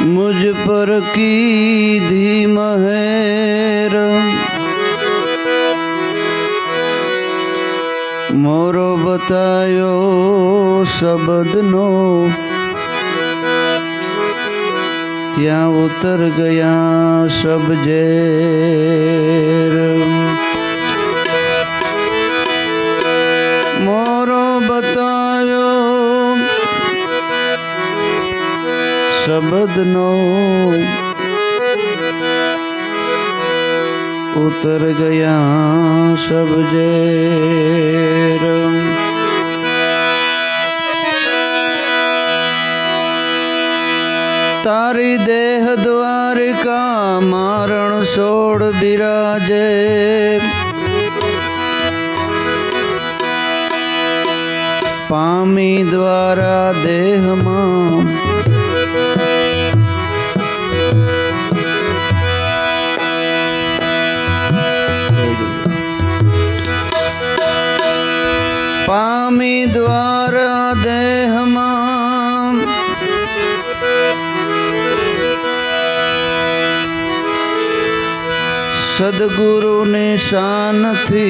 मुझ पर की धी महेर मोरो बतायो शब्दनो त्या उतर गया सब जेर मोरो बतायो शब्दनो उतर गया सब जेर तारी देह द्वारिका मारण सोड़ बिराजे पामी द्वारा देह मां पामी द्वारा देह मां सदगुरु निशान थी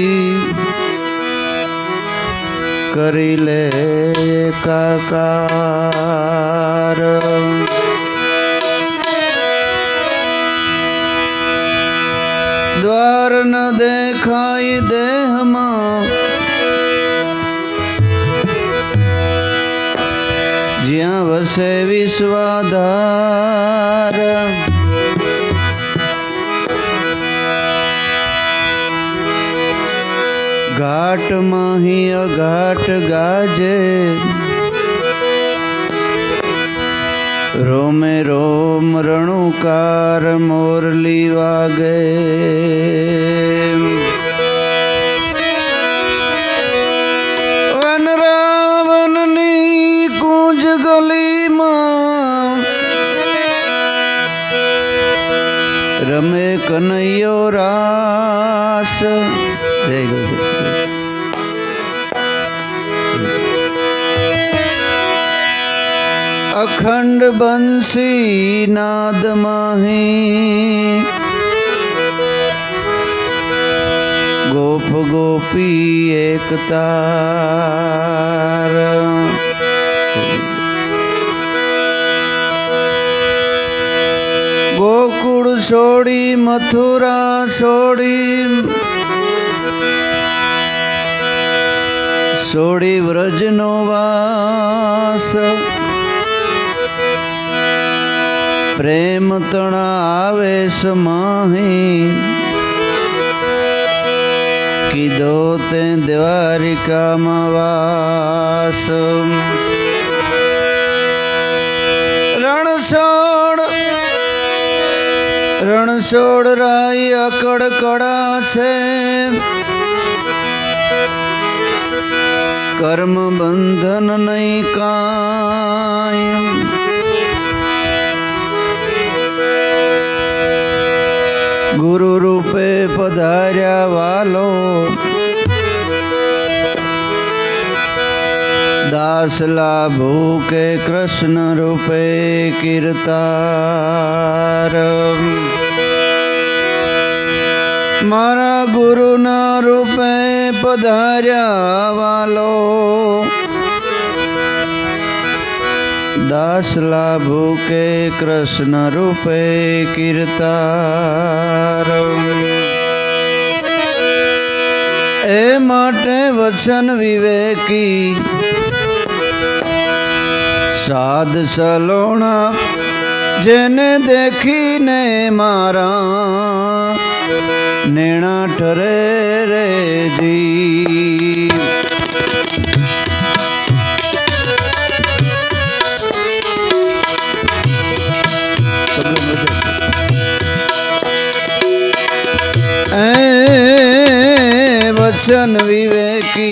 करी ले काकार द्वार न देखाई देह मां ज्यां वसे विश्वाधार घाट माही अघाट गाजे रोमे रोम रणुकार मोरली वागे वन रावण नी कूंज गली मां रमे कन्हैयो रास जय गुरु अखंड बंसी नाद माही गोप गोपी एक तार गोकुल छोड़ी मथुरा छोड़ी छोड़ी व्रजनो वास प्रेम तणा आवेश माही कीधो ते द्वारिका वास रण छोड़ राई अकड़ कड़ा छे कर्म बंधन नहीं काई गुरु रूपे पधार्या वालो दास लाभू के कृष्ण रूपे कीर्तार मारा गुरु ना रूपे पधार्या वालो दास लाभू के कृष्ण रूपे कीर्तार ए माटे वचन विवेकी साध सलोणा जेने देखी ने मारा नेणा ठरे रे जी वचन विवेकी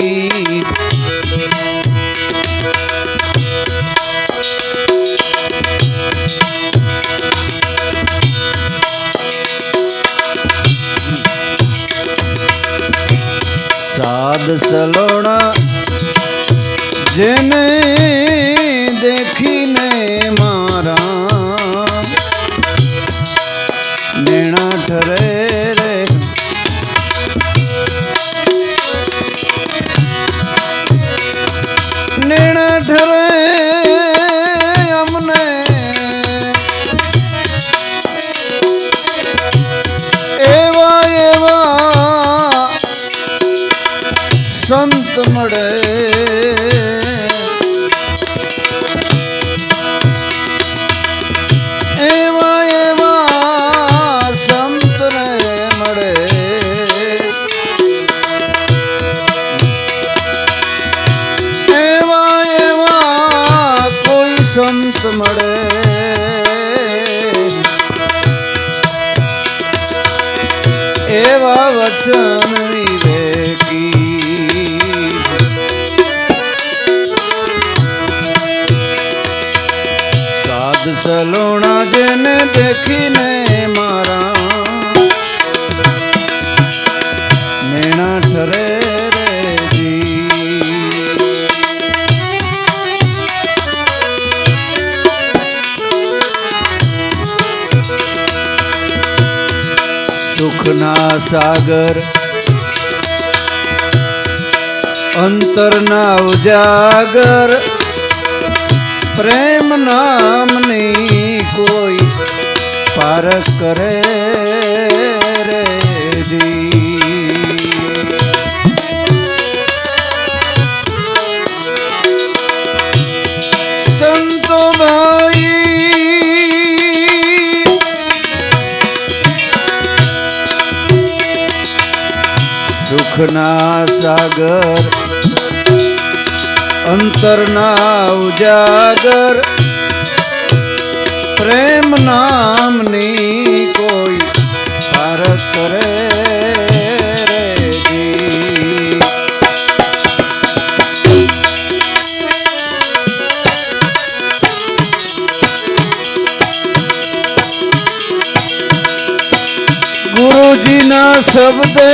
साध सलोणा जेने देखी ने मारा ठरे रे नीण ठरे अमने एवा एवा संत मड़े एवा एवा संत रे मड़े एवा एवा कोई संत मड़े एवा वचन विवेकी साध सलोणा जेने देखीने मारा नेणा ठरे रे जी सुखना सागर अंतरना उजागर प्रेम नामनी कोई पारख करे रे जी संतो भाई सुखना सागर अंतरना उजागर प्रेम नामनी कोई पारख करे रे जी गुरुजी ना शब्दे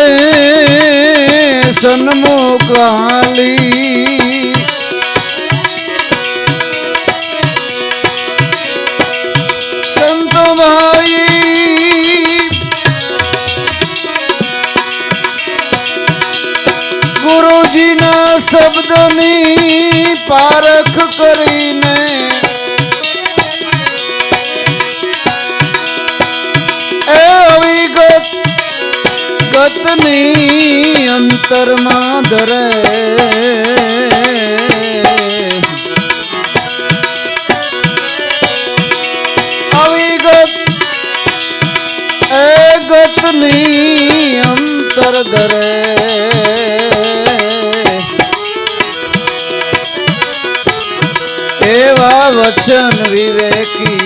सन्मुख हाली भाई गुरुजी ना शब्दनी पारख करीने ए अविगत गतनी अंतर में धरे गतनी अंतर धरे एवा वचन विवेकी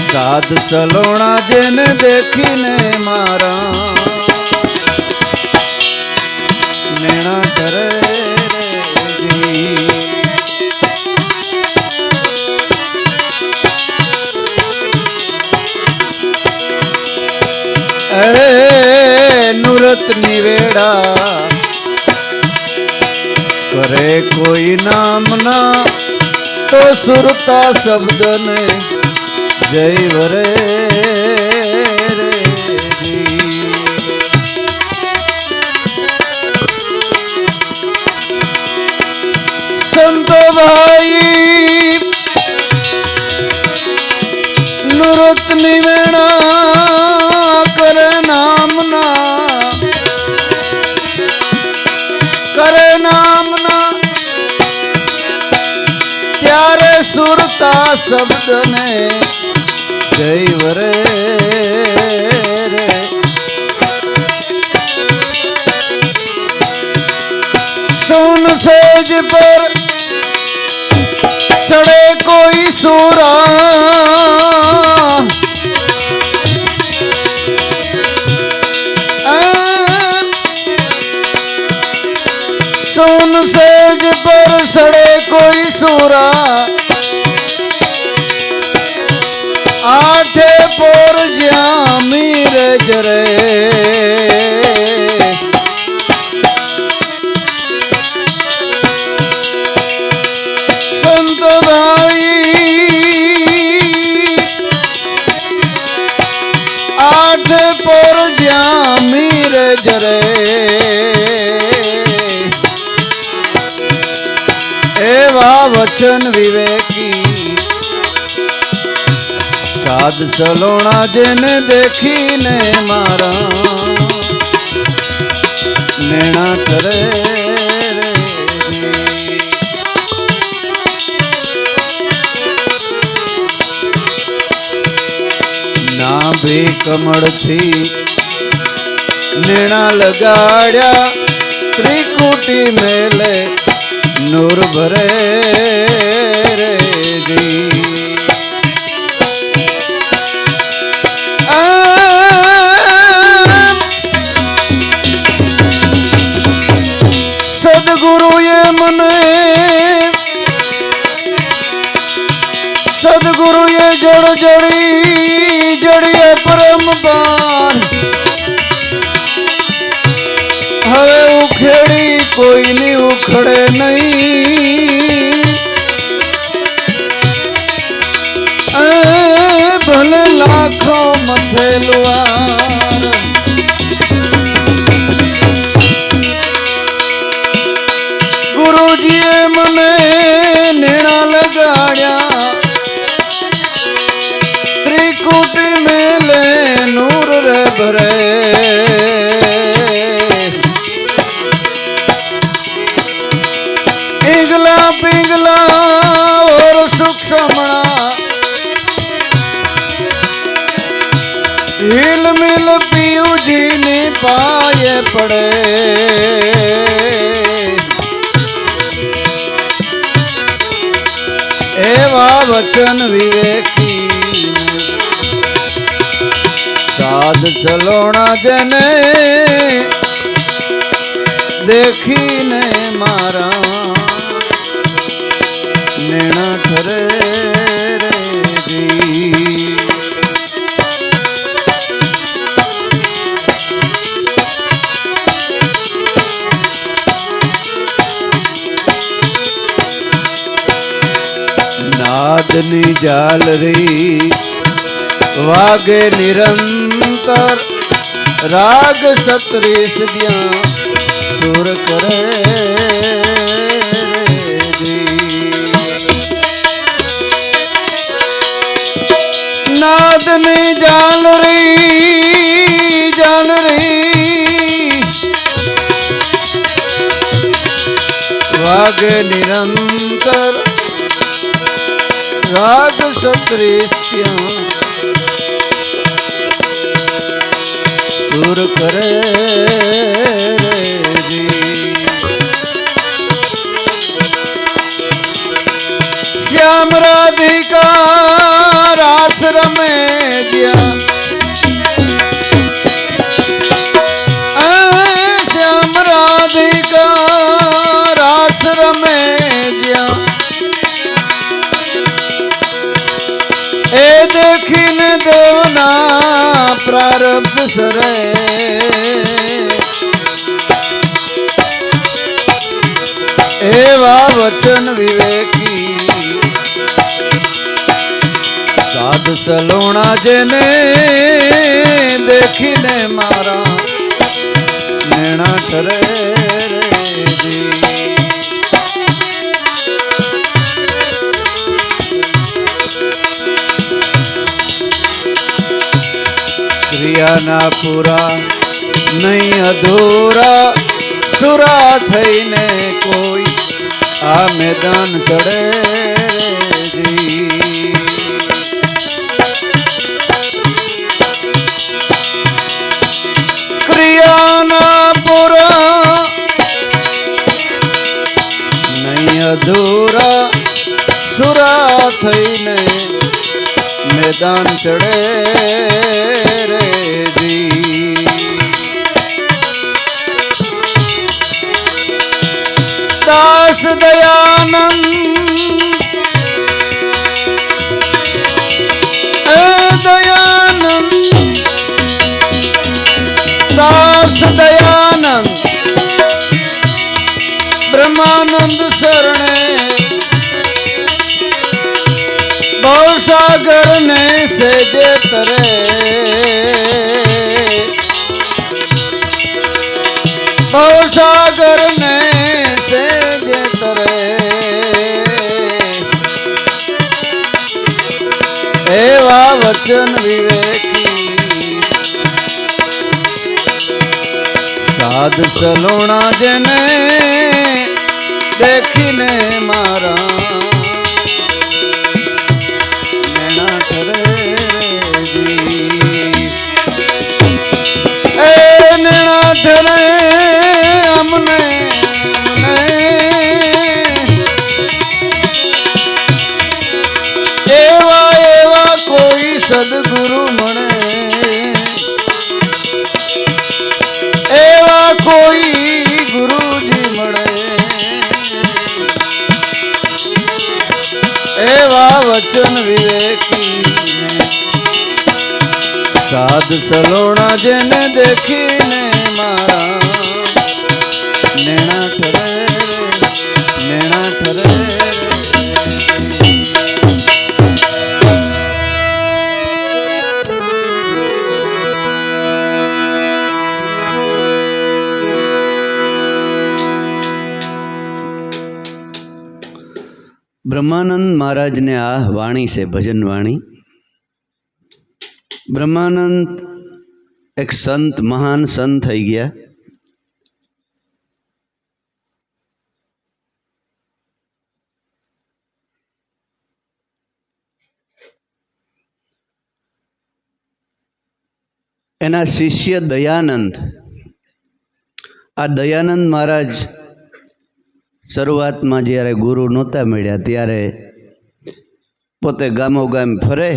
साध सलोणा जेने देखीने मारा नेणा ठरे रे नुरत निवेड़ा करे कोई नाम ना तो सुरता शब्द ने जय वरे रे जी संतो भाई नुरत निवेड़ा करे नाम ना त्यारे सुरता शब्द ने जय वरे रे सुन सेज पर सड़े कोई सूरा सुन सेज पर सड़े कोई सूरा आठे पोर जामी रे जरे संत भाई वचन विवेकी साध सलोणा जेने देखी ने मारा नैना ठरे ना भी कमल थी नैना लगाड्या त्रिकुटी मेले नूर भरे रे जी सदगुरु ये मने सदगुरु ये जड़ जड़ी जड़िए परम पान हवे उखेड़ी कोई नहीं उखड़े नहीं भले लाखों मथे लुआर गुरु जी मने नेणा लगाया त्रिकुटी मेले नूर रे भरे इंगला पिंगला और सुख समणा हिल मिल पीयू जी ने पाए पड़े एवा वचन विवेकी साध सलोणा जने देखी ने मारा नैना ठरे रे नादनी जालरी वागे निरंतर राग सतरीस दिया सुर करे नादनी जालरी जालरी वागे निरंतर राग सतरीस्या सुर करे जी श्याम राधिका रास रमे दिया श्याम राधिका रास रमे दिया ए देखिन देवना प्रारब्ध सरे एवा वचन विवेकी साध सलोणा जेने देखिने मारा नैना ठरे रे क्रिया ना पूरा नहीं अधूरा सुरा थईने कोई आ मैदान चढ़े जी क्रिया ना पूरा नहीं अधूरा सुरा थईने मैदान चढ़े रे जी दास दयानंद दयानंद दास दयानंद ब्रह्मानंद शरणे भवसागर ने से जे तरे भवसागर ने से जे तरे એવા વચન વિવેકી સાધ સલોણા જેને દેખીને મારા નેણા ઠરે એ નેણા ઠરે અમને એવા એવા કોઈ સદગુરુ મળે એવા કોઈ ગુરુજી મળે એવા વચન વિવેકી સાધ સલોણા જેને દેખીને મારા નેણા ઠરે નેણા ઠરે બ્રહ્માનંદ મહારાજને આ વાણી છે ભજન વાણી. બ્રહ્માનંદ એક સંત મહાન સંત થઈ ગયા. એના શિષ્ય દયાનંદ, આ દયાનંદ મહારાજ શરૂઆતમાં જ્યારે ગુરુ નહોતા મળ્યા ત્યારે પોતે ગામો ગામ ફરે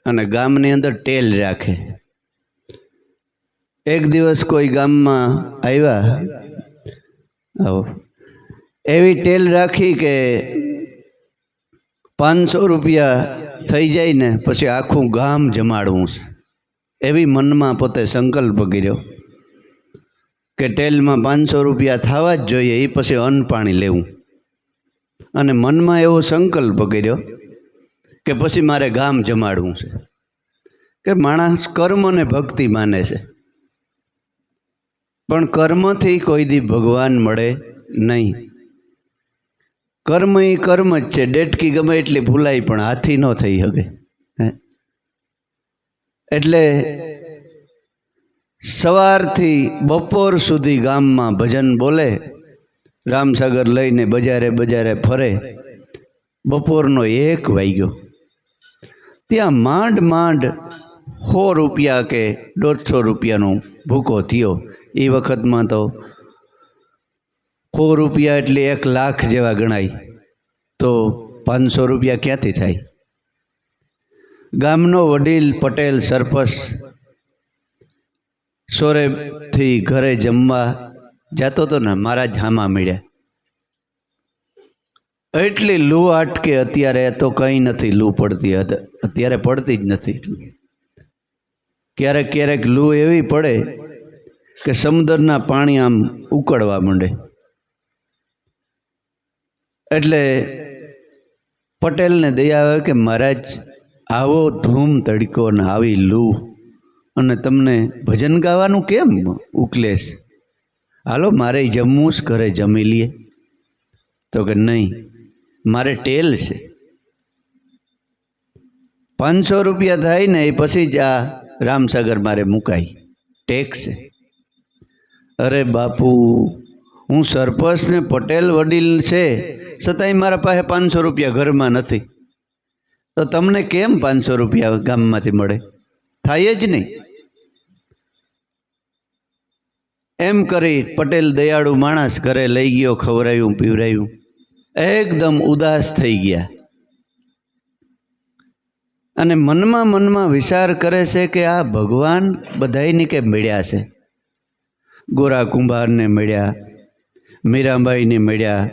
અને ગામની અંદર ટેલ રાખે. એક દિવસ કોઈ ગામમાં આવ્યા, આવો એવી ટેલ રાખી કે 500 રૂપિયા થઈ જાય ને પછી આખું ગામ જમાડવું છે. એવી મનમાં પોતે સંકલ્પ કર્યો કે ટેલમાં 500 રૂપિયા થવા જ જોઈએ, એ પછી અન્ન પાણી લેવું. અને મનમાં એવો સંકલ્પ કર્યો કે પછી મારે ગામ જમાડવું છે. કે માણસ કર્મ અને ભક્તિ માને છે, પણ કર્મથી કોઈ દી ભગવાન મળે નહીં. કર્મ એ કર્મ જ છે. ડેટકી ગમે એટલી ભૂલાય પણ હાથી ન થઈ શકે. એટલે સવારથી બપોર સુધી ગામમાં ભજન બોલે, રામસાગર લઈને બજારે બજારે ફરે. બપોરનો 1 વાગ્યો. ત્યાં માંડ માંડ 100 રૂપિયા કે 150 રૂપિયાનો ભૂકો થયો. એ વખતમાં તો 100 રૂપિયા એટલે 1 લાખ જેવા ગણાય, તો 500 રૂપિયા ક્યાંથી થાય? ગામનો વડીલ પટેલ સરપંચ સોરેથી ઘરે જમવા જતો હતો ને, મારા જ હામાં મળ્યા. એટલી લૂ આટકે. અત્યારે તો કંઈ નથી લૂ પડતી, અત્યારે પડતી જ નથી. ક્યારેક ક્યારેક લૂ એવી પડે કે સમુદ્રના પાણી આમ ઉકળવા માંડે. એટલે પટેલને દયા આવે કે મહારાજ આવો ધૂમ તડકો ને આવી લૂ અને તમને ભજન ગાવાનું કેમ ઉકલેશ? હાલો મારે જમવું જ, ઘરે જમી લઈએ. તો કે નહીં, મારે ટેલ છે. 500 રૂપિયા થાય ને એ પછી જ આ રામસાગર મારે મુકાય, ટેક્સ છે. અરે બાપુ, હું સરપંચ ને પટેલ વડીલ છે, છતાંય મારા પાસે 500 રૂપિયા ઘરમાં નથી. તો તમને કેમ 500 રૂપિયા ગામમાંથી મળે? થાય જ નહીં. એમ કરી પટેલ દયાળુ માણસ ઘરે લઈ ગયો, ખવડાવ્યું પીવરાયું. એકદમ ઉદાસ થઈ ગયા અને મનમાં વિચાર કરે છે કે આ ભગવાન બધાયની કે મળ્યા છે. ગોરા કુંભારને મળ્યા, મીરાબાઈને મળ્યા,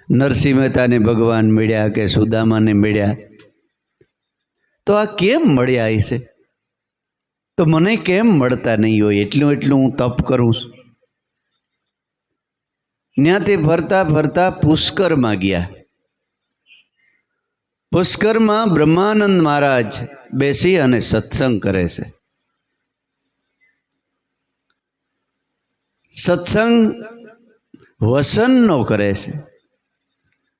નરસિંહ મહેતાને ભગવાન મળ્યા કે સુદામાને મળ્યા, તો આ કેમ મળ્યા હશે? તો મને કેમ મળતા નહીં હોય? એટલું હું તપ કરું છું. ત્યાંથી ફરતા ફરતા પુષ્કરમાં ગયા. પુષ્કરમાં બ્રહ્માનંદ મહારાજ બેસી અને સત્સંગ કરે છે. સત્સંગ વસનનો કરે છે.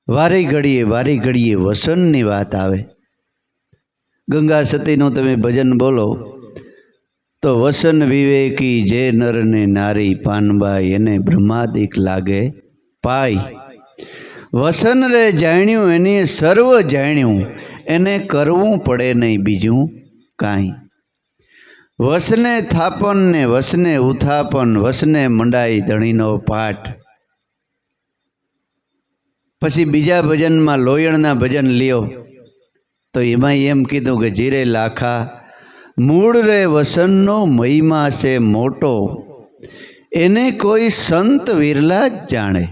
વારી ઘડીએ વસનની વાત આવે. ગંગા સતીનું તમે ભજન બોલો તો વસન વિવેકી જે નર ને નારી પાનબાઈ એને બ્રહ્માદિક લાગે પાય. વસન રે જાણ્યું એની સર્વ જાણ્યું એને કરવું પડે નહીં બીજું કાંઈ. વસને થાપન ને વસને ઉથાપન વસને મંડાઈ ધણીનો પાઠ. પછી બીજા ભજનમાં લોયણના ભજન લ્યો તો એમાં એમ કીધું કે જીરે લાખા મૂળ રે વસનનો મહિમા છે મોટો એને કોઈ સંત વિરલા જ જાણે.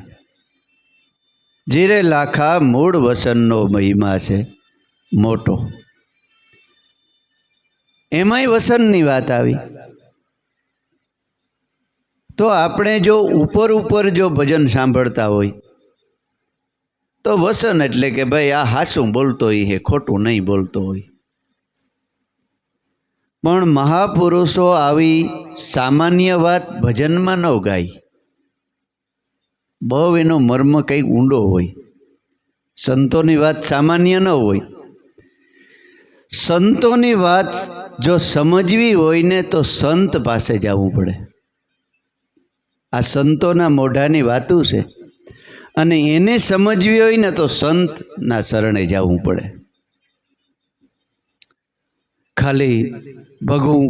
જીરે લાખા મૂળ વસનનો મહિમા છે મોટો. એમાંય વસનની વાત આવી. તો આપણે જો ઉપર જો ભજન સાંભળતા હોય તો વસન એટલે કે ભાઈ આ હાસું બોલતો હોય હે, ખોટું નહીં બોલતો હોય. પણ મહાપુરુષો આવી સામાન્ય વાત ભજનમાં ન ગાય. બહુ એનો મર્મ કંઈક ઊંડો હોય. સંતોની વાત સામાન્ય ન હોય. સંતોની વાત જો સમજવી હોય ને તો સંત પાસે જવું પડે. આ સંતોના મોઢાની વાતું છે અને એને સમજવી હોય ને તો સંતના શરણે જવું પડે. ખાલી ભગવું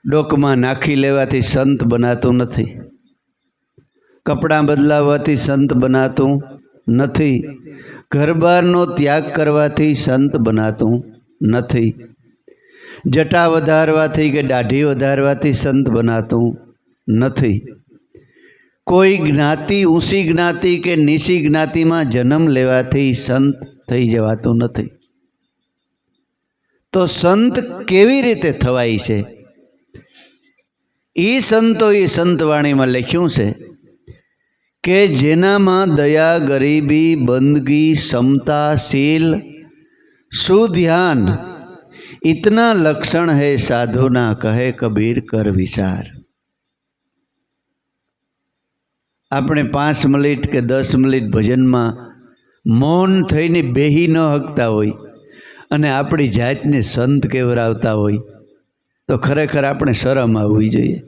ડોકમાં નાખી લેવાથી સંત બનાતું નથી. કપડાં બદલાવવાથી સંત બનાતું નથી. ઘરબારનો ત્યાગ કરવાથી સંત બનાતું નથી. જટા વધારવાથી કે દાઢી વધારવાથી સંત બનાતું નથી. કોઈ જ્ઞાતિ ઊંચી જ્ઞાતિ કે નીચી જ્ઞાતિમાં જન્મ લેવાથી સંત થઈ જવાતું નથી. તો સંત કેવી રીતે થવાય છે? એ સંતોએ સંતવાણીમાં લખ્યું છે કે જેનામાં દયા, ગરીબી, બંદગી, સમતા, शील, सुध्यान इतना लक्षण है साधुना कहे कबीर कर विचार. આપણે 5 મિનિટ કે 10 મિનિટ ભજનમાં મૌન થઈને બેહી ન હકતા હોય અને આપણી જાતને સંત કેવરાવતા હોય તો ખરેખર આપણે શરમ આવવી જોઈએ.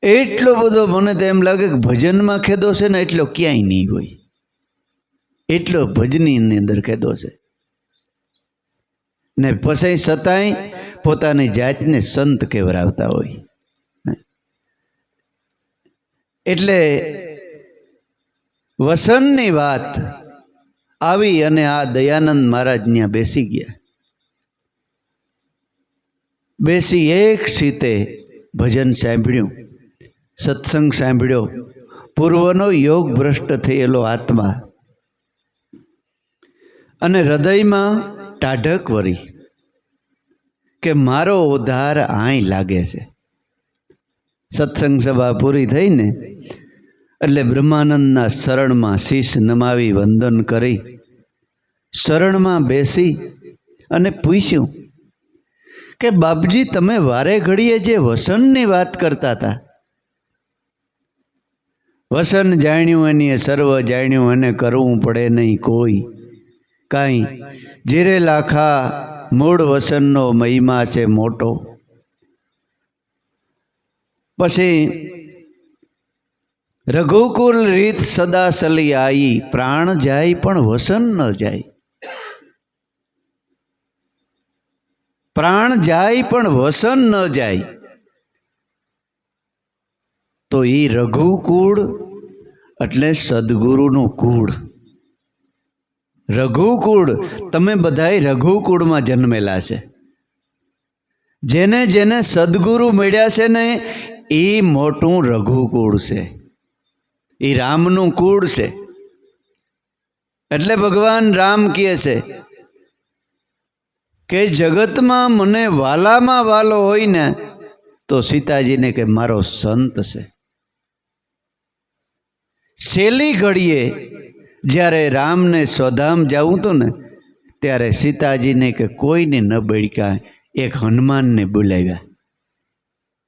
એટલો બધો મને તો એમ લાગે કે ભજનમાં ખેદો છે ને એટલો ક્યાંય નહીં હોય. એટલો ભજની અંદર ખેદો છે ને પછી છતાંય પોતાની જાતને સંત કેવરાવતા હોય. એટલે વસનની વાત આવી અને આ દયાનંદ મહારાજ ત્યાં બેસી ગયા. બેસી એક સીતે ભજન સાંભળ્યું, સત્સંગ સાંભળ્યો. પૂર્વનો યોગ ભ્રષ્ટ થયેલો આત્મા અને હૃદયમાં ટાઢક વરી કે મારો ઉદ્ધાર આય લાગે છે. સત્સંગ સભા પૂરી થઈને એટલે બ્રહ્માનંદના શરણમાં શીશ નમાવી વંદન કરી શરણમાં બેસી અને પૂછ્યું કે બાપજી તમે વારે ઘડીએ જે વસનની વાત કરતા હતા, વસન જાણ્યું એની સર્વ જાણ્યું એને કરવું પડે નહીં કોઈ કાંઈ. જીરે લાખા મૂળ વસનનો મહિમા છે મોટો. પછી રઘુકુલ રીત સદા સલી આવી, પ્રાણ જાય પણ વસન ન જાય. પ્રાણ જાય પણ વસન ન જાય. તો એ રઘુકુળ એટલે સદગુરુનું કુળ. રઘુકુળ તમે બધાય રઘુકુળમાં જન્મેલા છે. જેને જેને સદગુરુ મળ્યા છે ને એ મોટું રઘુકુળ છે. એ રામનું કુળ છે. એટલે ભગવાન રામ કહે છે કે જગતમાં મને વાલામાં વાલો હોય ને તો સીતાજીને કે મારો સંત છે. છેલ્લી ઘડીએ જ્યારે રામને સ્વધામ જવું હતું ને ત્યારે સીતાજીને કે કોઈને ન બળ્યા, એક હનુમાનને બોલાવ્યા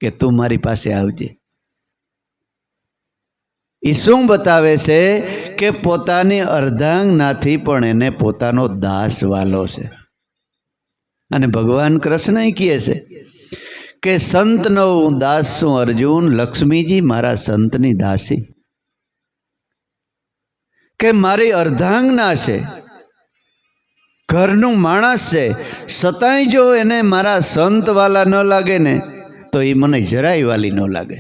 કે તું મારી પાસે આવજે. એ શું બતાવે છે કે પોતાની અર્ધાંગનાથી પણ એને પોતાનો દાસ વાલો છે. અને ભગવાન કૃષ્ણ કહે છે કે સંતનો હું દાસ છું અર્જુન, લક્ષ્મીજી મારા સંતની દાસી, કે મારી અર્ધાંગના છે, ઘરનું માણસ છે, છતાંય જો એને મારા સંત વાલા ન લાગે ને તો એ મને જરાય વાલી ન લાગે.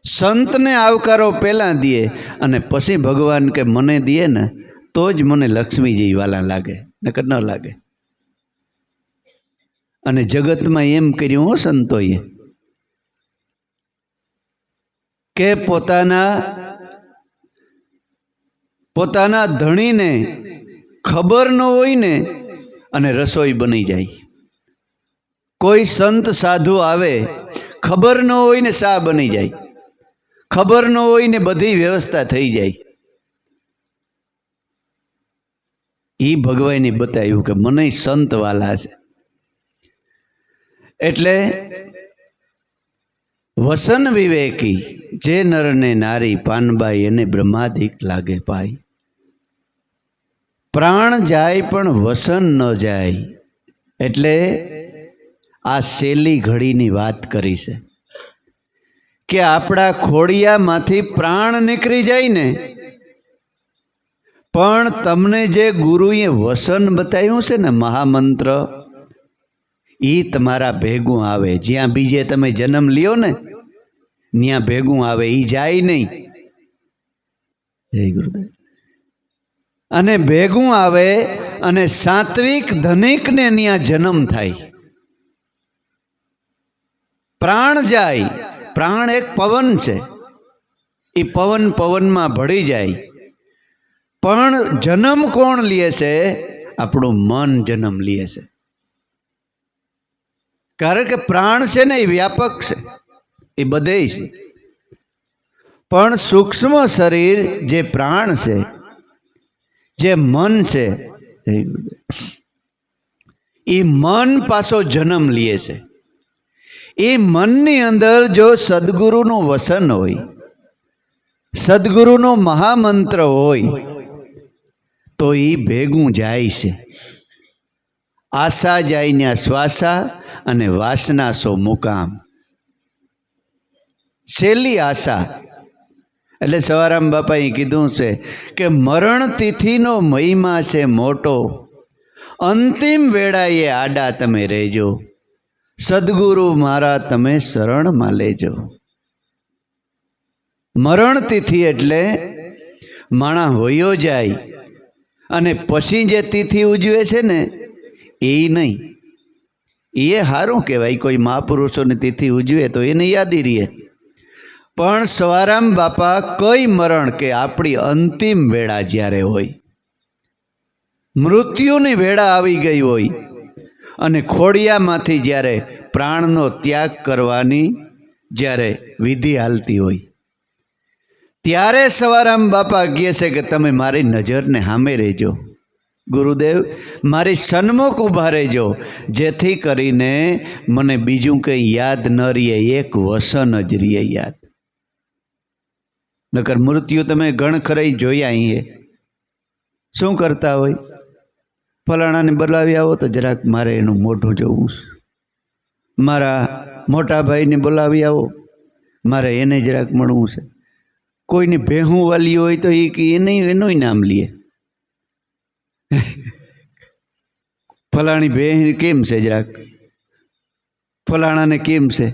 સંતને આવકારો પહેલાં દે અને પછી ભગવાન કે મને દે ને તો જ મને લક્ષ્મીજી વાલા લાગે, નકર ન લાગે. અને જગતમાં એમ કર્યું હો સંતોએ કે પોતાના ધણીને ખબર ન હોય ને અને રસોઈ બની જાય. કોઈ સંત સાધુ આવે, ખબર ન હોય ને શા બની જાય, ખબર ન હોય ને બધી વ્યવસ્થા થઈ જાય. એ ભગવાને બતાવ્યું કે મને સંત વાલા છે. એટલે વસન વિવેકી જે નરને નારી પાનબાઈ એને બ્રહ્માદિક લાગે પાઈ. પ્રાણ જાય પણ વસન ન જાય. એટલે આ છેલ્લી ઘડીની વાત કરી છે કે આપણા ખોડિયામાંથી પ્રાણ નીકળી જાય ને પણ તમને જે ગુરુએ વસન બતાવ્યું છે ને મહામંત્ર, એ તમારા ભેગું આવે. જ્યાં બીજે તમે જન્મ લ્યો ને ત્યાં ભેગું આવે, એ જાય નહીં. જય ગુરુદેવ. અને ભેગું આવે અને સાત્વિક ધનિકને ત્યાં જન્મ થાય. પ્રાણ જાય, પ્રાણ એક પવન છે, એ પવનમાં ભળી જાય. પણ જન્મ કોણ લે છે? આપણું મન જન્મ લે છે. કારણ કે પ્રાણ છે ને એ વ્યાપક છે, એ બધે છે. પણ સૂક્ષ્મ શરીર જે પ્રાણ છે, જે મન છે, એ મન પાછો જન્મ લે છે. એ મનની અંદર જો સદગુરુનું વસન હોય, સદગુરુનો મહામંત્ર હોય તો એ ભેગું જાય છે. આશા જાય ને શ્વાસા અને વાસના સો મુકામ. છેલ્લી આશા એટલે સવારામ બાપાએ કીધું છે કે મરણ તિથિનો મહિમા છે મોટો, અંતિમ વેળાએ આડા તમે રહેજો, સદગુરુ મારા તમે શરણમાં લેજો. મરણ તિથિ એટલે માણા વયો જાય અને પછી જે તિથિ ઉજવે છે ને એ નહીં. એ સારું કહેવાય, કોઈ મહાપુરુષોની તિથિ ઉજવે તો એને યાદી રહે. પણ સવારામ બાપા કઈ મરણ કે આપણી અંતિમ વેળા જ્યારે હોય, મૃત્યુની વેળા આવી ગઈ હોય અને ખોડિયામાંથી જ્યારે પ્રાણનો ત્યાગ કરવાની જ્યારે વિધિ હાલતી હોય, ત્યારે સવારામ બાપા કહે છે કે તમે મારી નજરને સામે રહેજો, ગુરુદેવ મારી સન્મુખ ઊભા રહેજો, જેથી કરીને મને બીજું કંઈ યાદ ન રહે, એક વસન જ રહે યાદ. નકર મૃત્યુ તમે ગણખરાઈ જોયા અહીં શું કરતા હોય, ફલાણાને બોલાવી આવો તો જરાક મારે એનું મોઢું જોવું છે, મારા મોટા ભાઈને બોલાવી આવો મારે એને જરાક મળવું છે. કોઈની ભેહું વાલી હોય તો એનું નામ લે, ફલાણી ભેહ કેમ છે, જરાક ફલાણાને કેમ છે,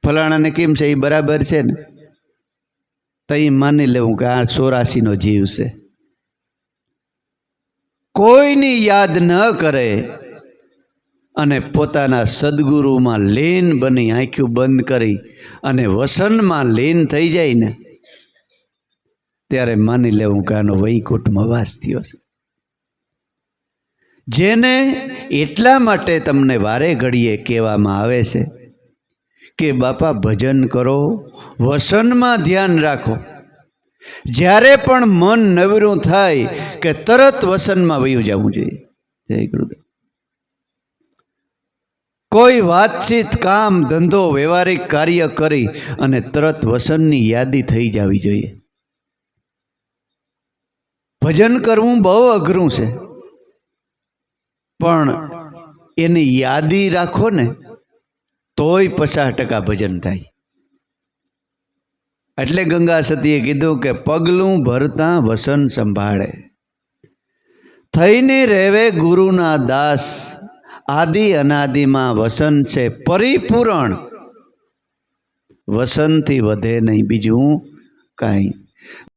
ફલાણાને કેમ છે, એ બરાબર છે ને, તો એ માની લેવું કે આ 84નો જીવ છે. કોઈની યાદ ન કરે અને પોતાના સદગુરુમાં લીન બની આંખ્યું બંધ કરી અને વસનમાં લીન થઈ જાય ને ત્યારે માની લેવું કે આનો વૈકુંઠમાં વાસ થયો છે. જેને એટલા માટે તમને વારે ઘડીએ કહેવામાં આવે છે કે બાપા ભજન કરો, વસનમાં ધ્યાન રાખો. જ્યારે પણ મન નવરું થાય કે તરત વસનમાં વયું જવું જોઈએ. જય ગુરુદેવ. કોઈ વાતચીત, કામ, ધંધો, વ્યવહારિક કાર્ય કરી અને તરત વસનની યાદી થઈ જવી જોઈએ. ભજન કરવું બહુ અઘરું છે, પણ એની યાદી રાખો ને તોય 50% ભજન થાય. એટલે ગંગા સતીએ કીધું કે પગલું ભરતા વસન સંભાળે, થઈને રહેવે ગુરુના દાસ, આદિ અનાદિમાં વસન છે પરિપૂરણ, વસનથી વધે નહીં બીજું કાંઈ.